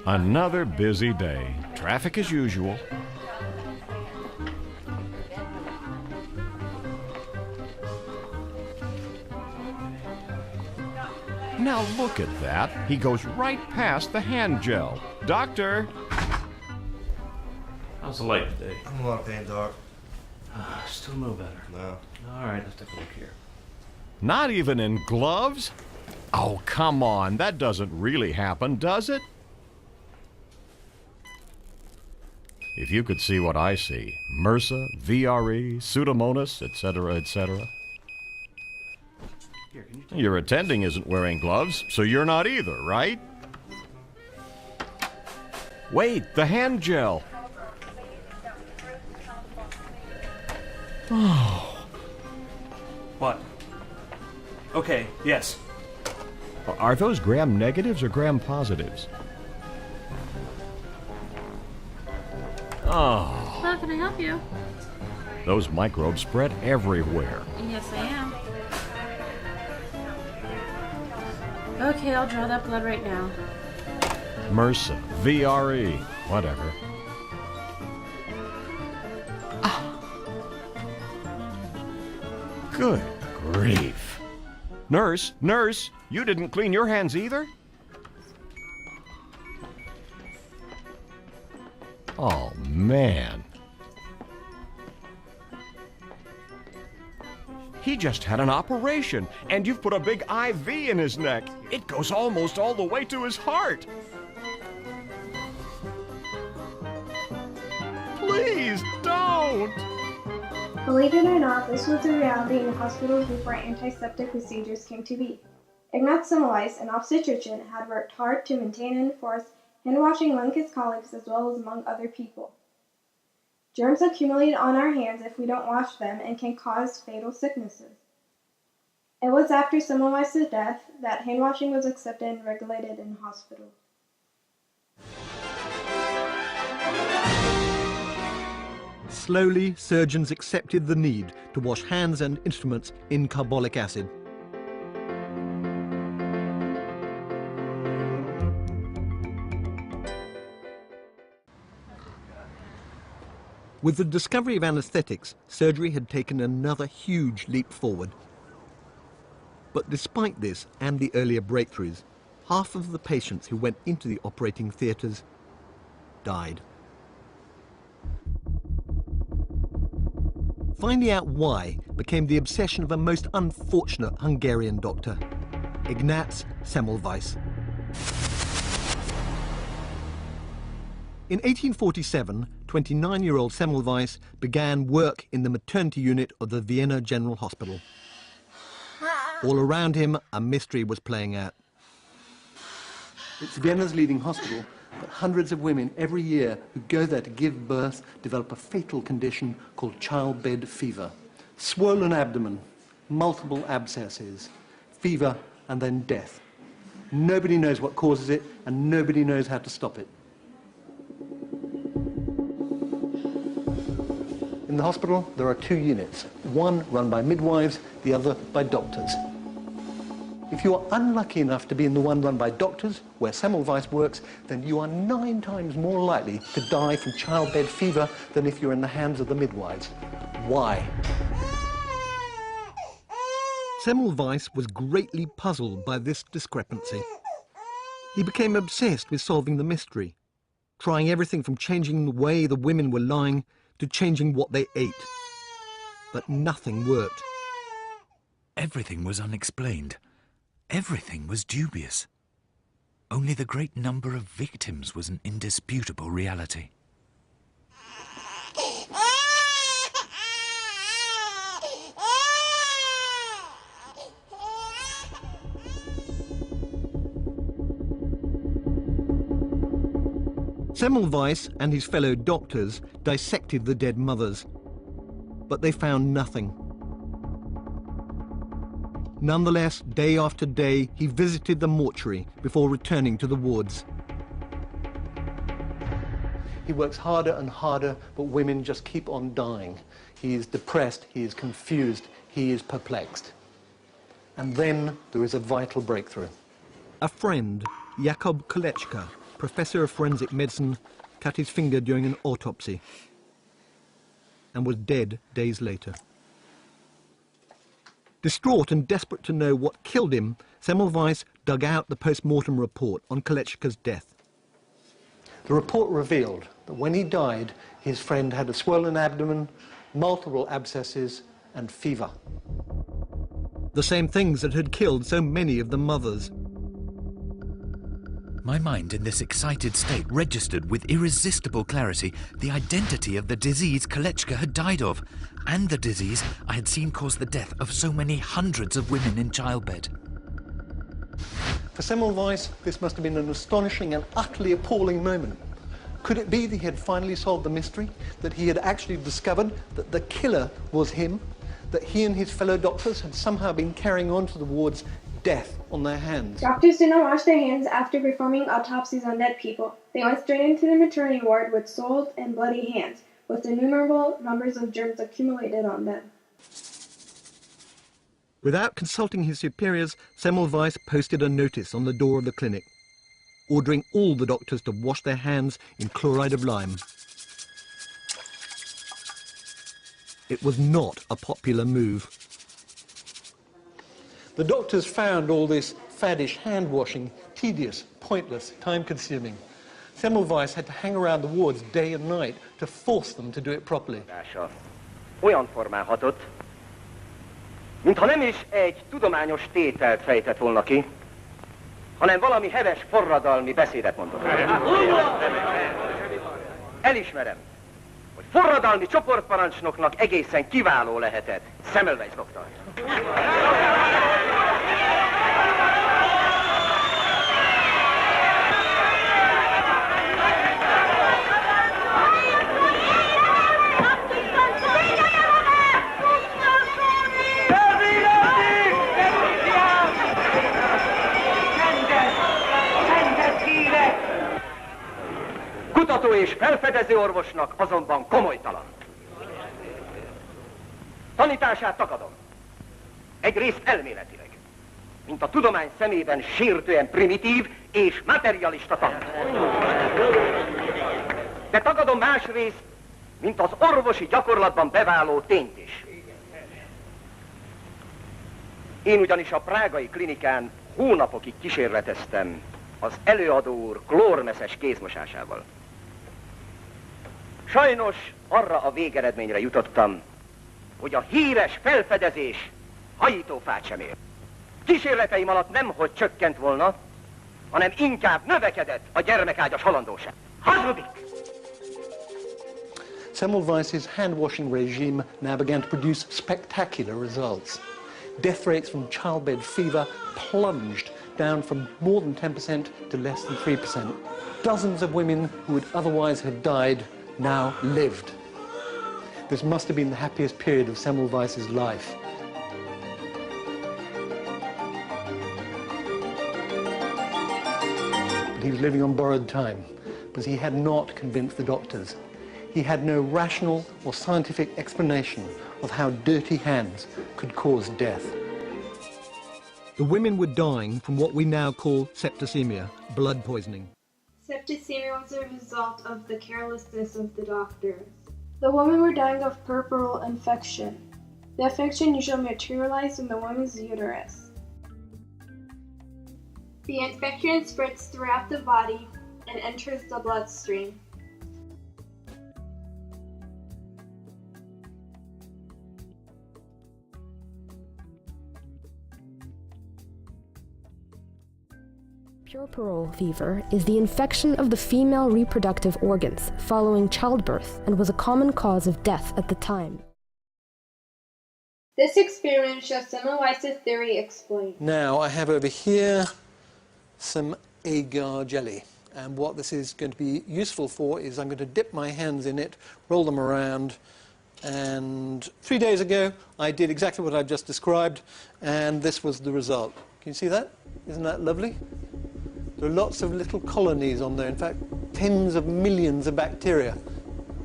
Another busy day. Traffic as usual. Now look at that. He goes right past the hand gel. Doctor! How's the light today? I'm in a lot of pain, Doc. Still no better. No. All right, let's take a look here. Not even in gloves? Oh, come on. That doesn't really happen, does it? If you could see what I see. MRSA, VRE, Pseudomonas, etc., etc. Here, can you take Your attending isn't wearing gloves, so you're not either, right? Wait, the hand gel. Oh. What? Okay, yes. Are those gram negatives or gram positives? Oh. How can I help you? Those microbes spread everywhere. Yes, I am. Okay, I'll draw that blood right now. MRSA, VRE, whatever. Good grief. Nurse, nurse, you didn't clean your hands either? Oh, man. He just had an operation, and you've put a big IV in his neck. It goes almost all the way to his heart. Please don't! Believe it or not, this was a reality in hospitals before antiseptic procedures came to be. Ignaz Semmelweis, an obstetrician, had worked hard to maintain and enforce handwashing among his colleagues as well as among other people. Germs accumulate on our hands if we don't wash them and can cause fatal sicknesses. It was after Semmelweis' death that handwashing was accepted and regulated in hospitals. Slowly, surgeons accepted the need to wash hands and instruments in carbolic acid. With the discovery of anesthetics, surgery had taken another huge leap forward. But despite this and the earlier breakthroughs, half of the patients who went into the operating theatres died. Finding out why became the obsession of a most unfortunate Hungarian doctor, Ignaz Semmelweis. In 1847, 29-year-old Semmelweis began work in the maternity unit of the Vienna General Hospital. All around him, a mystery was playing out. It's Vienna's leading hospital, but hundreds of women every year who go there to give birth develop a fatal condition called childbed fever. Swollen abdomen, multiple abscesses, fever, and then death. Nobody knows what causes it, and nobody knows how to stop it. In the hospital, there are 2 units, one run by midwives, the other by doctors. If you are unlucky enough to be in the one run by doctors, where Semmelweis works, then you are 9 times more likely to die from childbed fever than if you're in the hands of the midwives. Why? Semmelweis was greatly puzzled by this discrepancy. He became obsessed with solving the mystery, trying everything from changing the way the women were lying to changing what they ate. But nothing worked. Everything was unexplained. Everything was dubious. Only the great number of victims was an indisputable reality. Semmelweis and his fellow doctors dissected the dead mothers, but they found nothing. Nonetheless, day after day, he visited the mortuary before returning to the wards. He works harder and harder, but women just keep on dying. He is depressed, he is confused, he is perplexed. And then there is a vital breakthrough. A friend, Jakob Kolechka, professor of forensic medicine, cut his finger during an autopsy and was dead days later. Distraught and desperate to know what killed him, Semmelweis dug out the post-mortem report on Kolechka's death. The report revealed that when he died, his friend had a swollen abdomen, multiple abscesses, and fever. The same things that had killed so many of the mothers. My mind in this excited state registered with irresistible clarity the identity of the disease Kolechka had died of, and the disease I had seen cause the death of so many hundreds of women in childbed. For Semmelweis, this must have been an astonishing and utterly appalling moment. Could it be that he had finally solved the mystery, that he had actually discovered that the killer was him, that he and his fellow doctors had somehow been carrying on to the wards death on their hands? Doctors did not wash their hands after performing autopsies on dead people. They went straight into the maternity ward with soiled and bloody hands, with innumerable numbers of germs accumulated on them. Without consulting his superiors, Semmelweis posted a notice on the door of the clinic, ordering all the doctors to wash their hands in chloride of lime. It was not a popular move. The doctors found all this faddish hand washing tedious, pointless, time-consuming. Semmelweis had to hang around the wards day and night to force them to do it properly. Olyan formálhatott, mintha nem is egy tudományos tételt fejtett volna ki, hanem valami heves forradalmi beszédet mondott. Elismerem, hogy forradalmi csoportparancsnoknak egészen kiváló lehetett Semmelweis doktor. Kutató és felfedező orvosnak azonban komolytalan. Tanítását takadom. Egyrészt elméletileg, mint a tudomány szemében sértően primitív és materialista tanít. De tagadom másrészt, mint az orvosi gyakorlatban beváló tényt is. Én ugyanis a prágai klinikán hónapokig kísérleteztem az előadó úr klórmeszes kézmosásával. Sajnos arra a végeredményre jutottam, hogy a híres felfedezés hajítófát sem ér. Kísérleteim alatt nemhogy csökkent volna, hanem inkább növekedett a gyermekágyas halandóság. Hazudik! Semmelweis's hand-washing regime now began to produce spectacular results. Death rates from childbed fever plunged down from more than 10% to less than 3%. Dozens of women who would otherwise have died now lived. This must have been the happiest period of Semmelweis's life. But he was living on borrowed time, because he had not convinced the doctors. He had no rational or scientific explanation of how dirty hands could cause death. The women were dying from what we now call septicemia, blood poisoning. Septicemia was a result of the carelessness of the doctors. The women were dying of puerperal infection. The infection usually materialized in the woman's uterus. The infection spreads throughout the body and enters the bloodstream. Puerperal fever is the infection of the female reproductive organs following childbirth and was a common cause of death at the time. This experiment shows Semmelweis' theory explained. Now I have over here some agar jelly, and what this is going to be useful for is I'm going to dip my hands in it, roll them around, and 3 days ago I did exactly what I've just described, and this was the result. Can you see that? Isn't that lovely? There are lots of little colonies on there, in fact tens of millions of bacteria.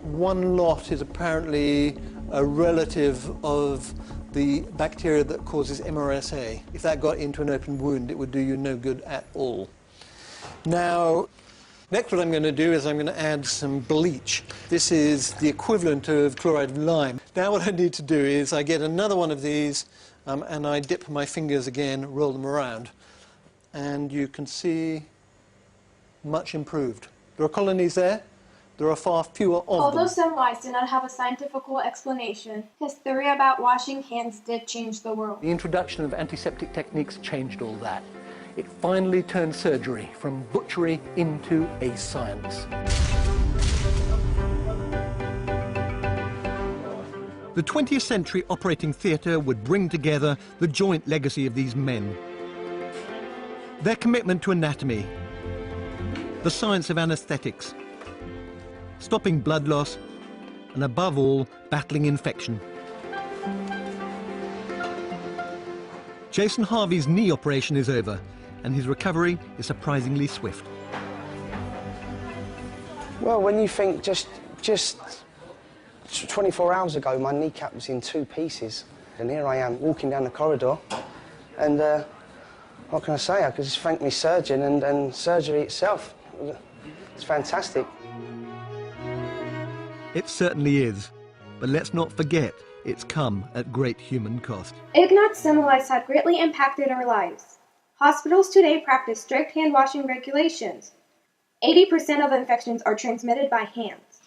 One lot is apparently a relative of the bacteria that causes MRSA. If that got into an open wound, it would do you no good at all. Now, next what I'm going to do is I'm going to add some bleach. This is the equivalent of chloride of lime. Now what I need to do is I get another one of these and I dip my fingers again, roll them around. And you can see much improved. There are colonies there. There are far fewer of Although them. Semmelweis did not have a scientific explanation, his theory about washing hands did change the world. The introduction of antiseptic techniques changed all that. It finally turned surgery from butchery into a science. The 20th century operating theatre would bring together the joint legacy of these men. Their commitment to anatomy, the science of anaesthetics, stopping blood loss, and above all, battling infection. Jason Harvey's knee operation is over, and his recovery is surprisingly swift. Well, when you think just 24 hours ago, my kneecap was in 2 pieces, and here I am walking down the corridor, and what can I say? I could just thank my surgeon and surgery itself. It's fantastic. It certainly is, but let's not forget it's come at great human cost. Ignaz Semmelweis had greatly impacted our lives. Hospitals today practice strict hand-washing regulations. 80% of infections are transmitted by hands.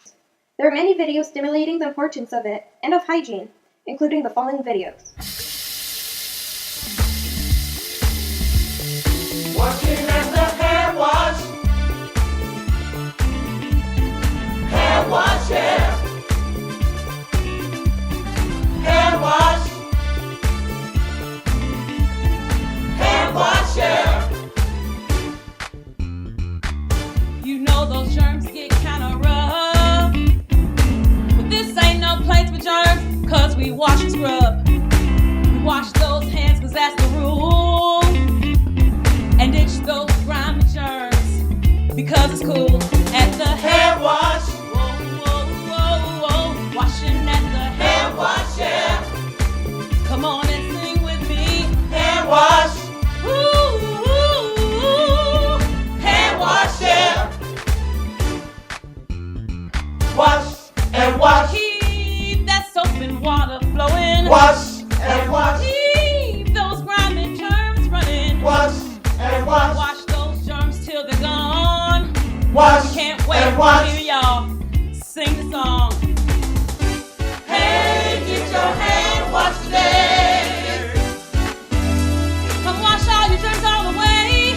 There are many videos stimulating the importance of it and of hygiene, including the following videos. Washing and the hand wash. Hand wash, yeah. Hand wash. Hand wash, yeah. You know those germs get kinda rough, but this ain't no place for germs, cause we wash and scrub. We wash those hands cause that's the rule, and ditch those grimy germs because it's cool at the hand wash. Whoa, whoa, whoa, whoa. Washing at the hand wash, yeah. Come on and sing with me. Hand wash. Ooh, ooh, ooh. Hand wash, yeah. Wash and wash. Keep that soap and water flowing. Wash and wash. Keep those grimy germs running. Wash and wash. Wash those germs till they're gone. Wash Can't wait and wash. to hear y'all sing the song. Hey, get your hand washed today. Come wash all your germs all the way.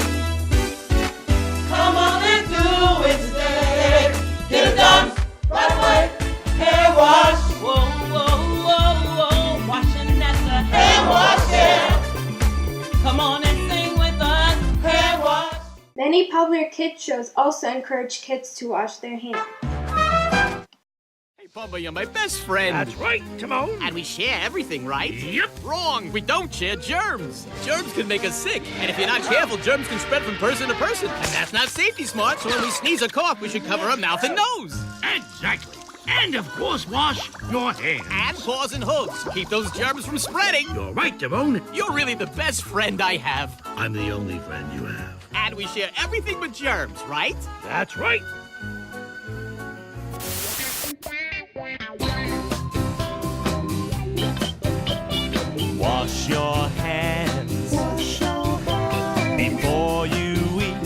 Come on and do it today. Get it done right away. Hand wash. Whoa, whoa, whoa, whoa. Washing at the Hand wash, yeah. Come on and sing with us. Hand wash. Many popular kids shows also encourage kids to wash their hands. Hey, Bubba, you're my best friend. That's right, Timon. And we share everything, right? Yep. Wrong. We don't share germs. Germs can make us sick. And if you're not careful, germs can spread from person to person. And that's not safety smart, so when we sneeze or cough, we should cover our mouth and nose. Exactly. And, of course, wash your hands. And paws and hooves. Keep those germs from spreading. You're right, Devon. You're really the best friend I have. I'm the only friend you have. And we share everything but germs, right? That's right. Wash your hands. Wash your hands. Before you eat.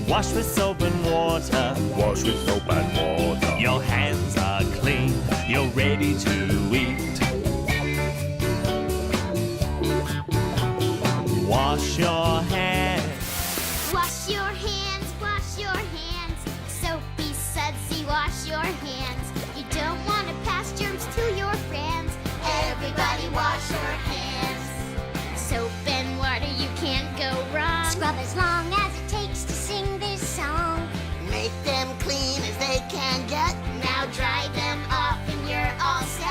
Wash with soap and water. Wash with soap and water. Your hands are clean. You're ready to eat. Wash your hands. Wash your hands, wash your hands. Soapy, sudsy, wash your hands. You don't want to pass germs to your friends. Everybody wash your hands. Soap and water, you can't go wrong. Scrub as long as it takes to sing this song. Make them clean as they can get. Now dry them off and you're all set.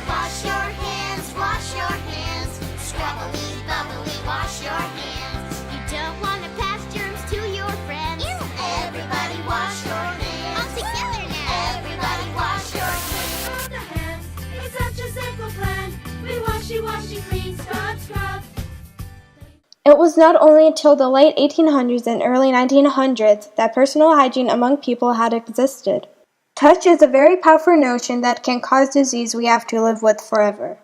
Wash your hands, wash your hands. Scrubbly, bubbly, wash your hands. You don't want to pass germs to your friends. Everybody wash your hands. All together now. Everybody wash your hands. The hands, it's such a simple plan. We washy, clean, scrub, scrub. It was not only until the late 1800s and early 1900s that personal hygiene among people had existed. Touch is a very powerful notion that can cause disease we have to live with forever.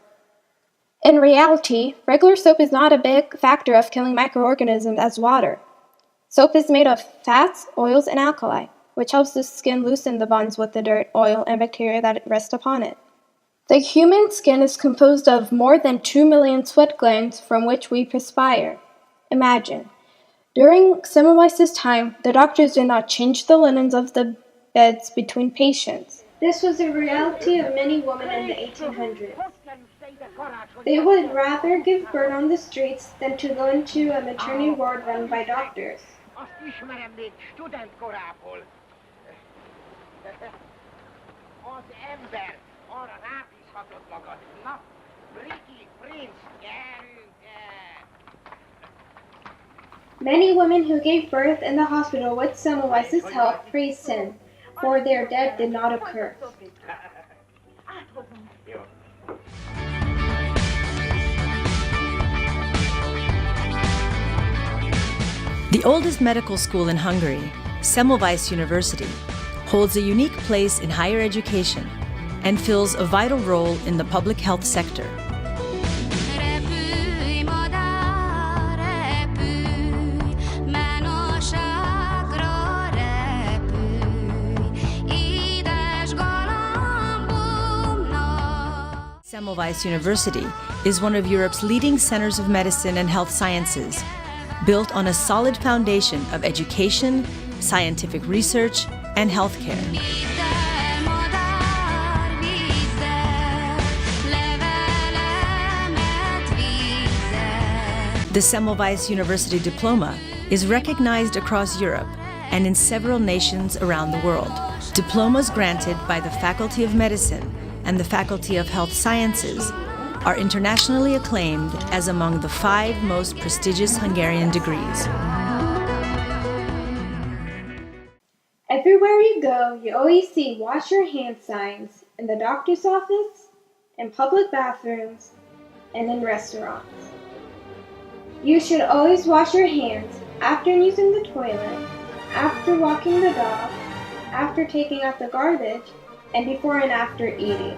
In reality, regular soap is not a big factor of killing microorganisms as water. Soap is made of fats, oils, and alkali, which helps the skin loosen the bonds with the dirt, oil, and bacteria that rest upon it. The human skin is composed of more than 2 million sweat glands from which we perspire. Imagine, during Semmelweis' time, the doctors did not change the linens of the beds between patients. This was the reality of many women in the 1800s. They would rather give birth on the streets than to go into a maternity ward run by doctors. Azt ismerem még student korából. Az ember arra rábízhatod magad. Na, Ricky, Prince, gyerünk! Many women who gave birth in the hospital with Semmelweis' help praised him, for their death did not occur. The oldest medical school in Hungary, Semmelweis University, holds a unique place in higher education and fills a vital role in the public health sector. Semmelweis University is one of Europe's leading centers of medicine and health sciences, built on a solid foundation of education, scientific research, and healthcare. The Semmelweis University diploma is recognized across Europe and in several nations around the world. Diplomas granted by the Faculty of Medicine and the Faculty of Health Sciences are internationally acclaimed as among the 5 most prestigious Hungarian degrees. Everywhere you go, you always see wash your hands signs in the doctor's office, in public bathrooms, and in restaurants. You should always wash your hands after using the toilet, after walking the dog, after taking out the garbage, and before and after eating.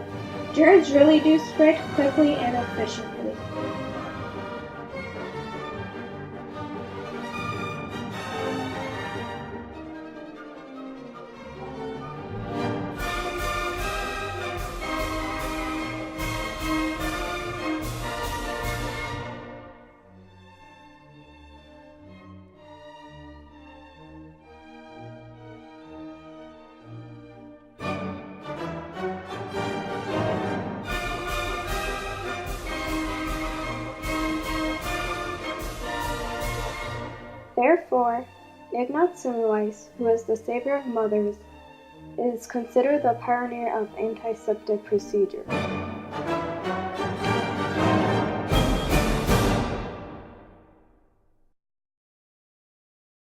Germs really do spread quickly and efficiently. Therefore, Ignaz Semmelweis, who is the savior of mothers, is considered the pioneer of antiseptic procedure.